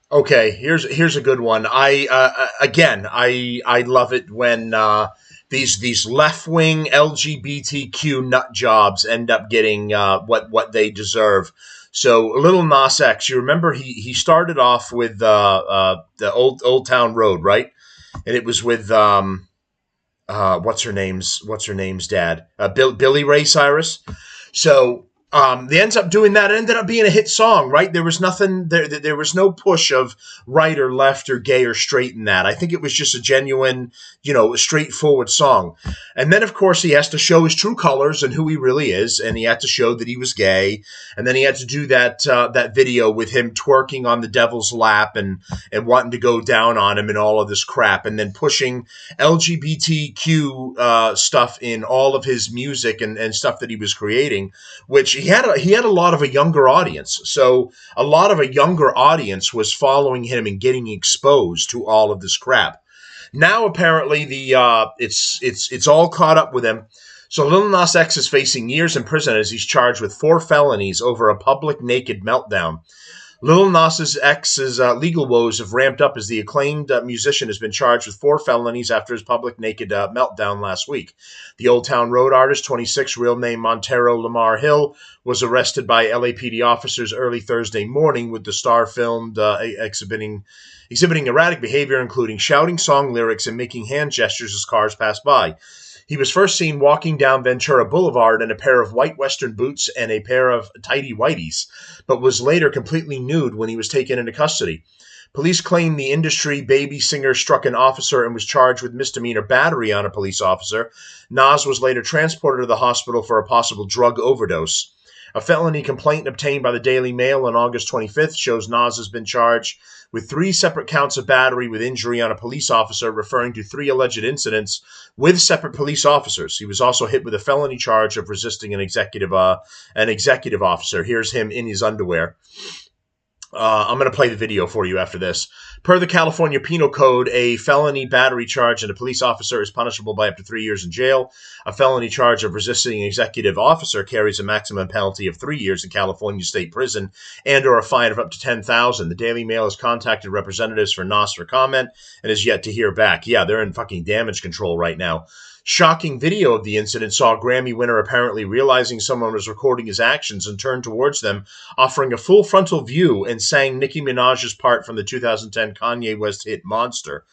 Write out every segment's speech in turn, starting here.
Okay, here's a good one. I love it when these left wing LGBTQ nut jobs end up getting what they deserve. So Little Nas X, you remember he started off with the Old Town Road, right? And it was with what's her name's dad, Billy Ray Cyrus. So they ends up doing that. It ended up being a hit song, right? There was nothing there. There was no push of right or left or gay or straight in that. I think it was just a genuine, a straightforward song. And then, of course, he has to show his true colors and who he really is, and he had to show that he was gay. And then he had to do that video with him twerking on the devil's lap and wanting to go down on him and all of this crap, and then pushing LGBTQ stuff in all of his music and stuff that he was creating, which he had a lot of a younger audience. So a lot of a younger audience was following him and getting exposed to all of this crap. Now apparently it's all caught up with him. So Lil Nas X is facing years in prison as he's charged with 4 felonies over a public naked meltdown. Lil Nas X's legal woes have ramped up as the acclaimed musician has been charged with 4 felonies after his public naked meltdown last week. The Old Town Road artist, 26, real name Montero Lamar Hill, was arrested by LAPD officers early Thursday morning, with the star filmed exhibiting erratic behavior, including shouting song lyrics and making hand gestures as cars passed by. He was first seen walking down Ventura Boulevard in a pair of white Western boots and a pair of tidy whities, but was later completely nude when he was taken into custody. Police claim the industry baby singer struck an officer and was charged with misdemeanor battery on a police officer. Nas was later transported to the hospital for a possible drug overdose. A felony complaint obtained by the Daily Mail on August 25th shows Nas has been charged with 3 separate counts of battery with injury on a police officer, referring to 3 alleged incidents with separate police officers. He was also hit with a felony charge of resisting an executive officer. Here's him in his underwear. I'm going to play the video for you after this. Per the California Penal Code, a felony battery charge and a police officer is punishable by up to 3 years in jail. A felony charge of resisting an executive officer carries a maximum penalty of 3 years in California state prison and or a fine of up to $10,000. The Daily Mail has contacted representatives for Nas for comment and is yet to hear back. Yeah, they're in fucking damage control right now. Shocking video of the incident saw a Grammy winner apparently realizing someone was recording his actions and turned towards them, offering a full frontal view, and sang Nicki Minaj's part from the 2010 Kanye West hit Monster.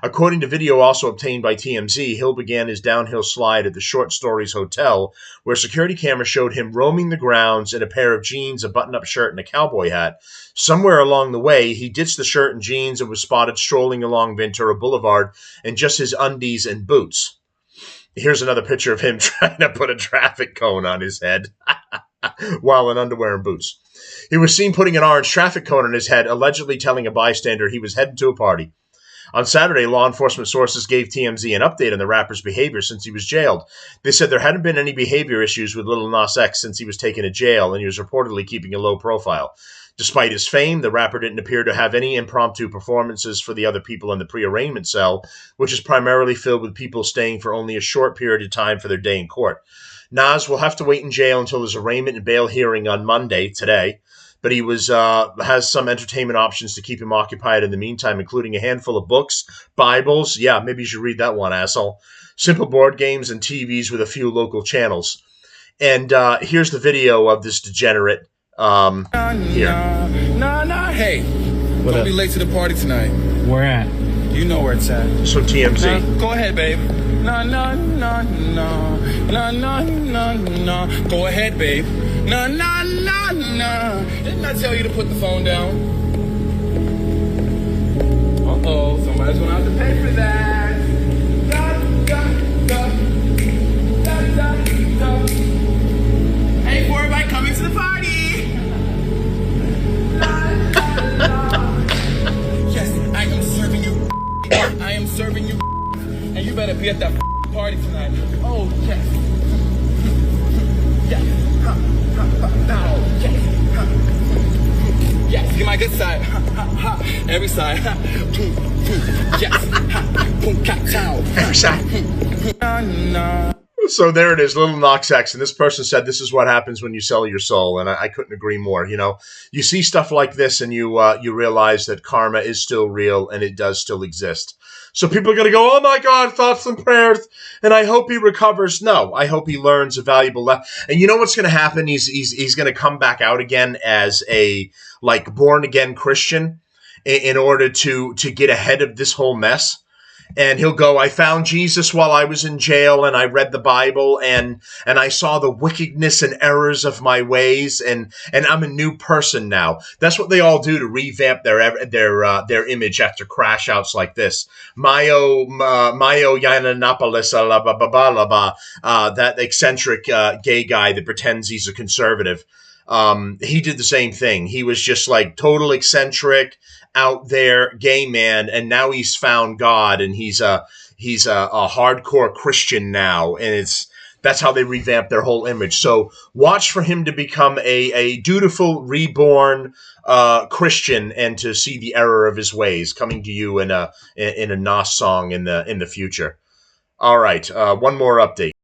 According to video also obtained by TMZ, Hill began his downhill slide at the Short Stories Hotel, where security cameras showed him roaming the grounds in a pair of jeans, a button-up shirt, and a cowboy hat. Somewhere along the way, he ditched the shirt and jeans and was spotted strolling along Ventura Boulevard in just his undies and boots. Here's another picture of him trying to put a traffic cone on his head while in underwear and boots. He was seen putting an orange traffic cone on his head, allegedly telling a bystander he was headed to a party. On Saturday, law enforcement sources gave TMZ an update on the rapper's behavior since he was jailed. They said there hadn't been any behavior issues with Lil Nas X since he was taken to jail, and he was reportedly keeping a low profile. Despite his fame, the rapper didn't appear to have any impromptu performances for the other people in the pre-arraignment cell, which is primarily filled with people staying for only a short period of time for their day in court. Nas will have to wait in jail until his arraignment and bail hearing on Monday, today, but he has some entertainment options to keep him occupied in the meantime, including a handful of books, Bibles, yeah, maybe you should read that one, asshole, simple board games, and TVs with a few local channels. And here's the video of this degenerate. Here. Nah. Hey, don't be late to the party tonight. Where at? You know where it's at. So TMZ. Go ahead, babe. Nah. Go ahead, babe. Nah. Didn't I tell you to put the phone down? Uh-oh, somebody's gonna have to pay for that. Hey, for everybody coming to the party. Yes, I am serving you. I am serving you. And you better be at that party tonight. Oh, yes. Yes. Now, yes. Yes, get my good side. Every side. Yes. Every side. So there it is, Little Knox X, and this person said this is what happens when you sell your soul, and I couldn't agree more. You know, you see stuff like this, and you realize that karma is still real and it does still exist. So people are going to go, oh my God, thoughts and prayers, and I hope he recovers. No, I hope he learns a valuable lesson. And you know what's going to happen? He's going to come back out again as a like born again Christian in order to get ahead of this whole mess. And he'll go, I found Jesus while I was in jail, and I read the Bible, and I saw the wickedness and errors of my ways, and I'm a new person now. That's what they all do to revamp their image after crash outs like this. Mayo Yiannopoulos, that eccentric gay guy that pretends he's a conservative. He did the same thing. He was just like total eccentric, out there gay man, and now he's found God, and he's a hardcore Christian now, and that's how they revamp their whole image. So watch for him to become a dutiful reborn Christian, and to see the error of his ways coming to you in a Nas song in the future. All right, one more update.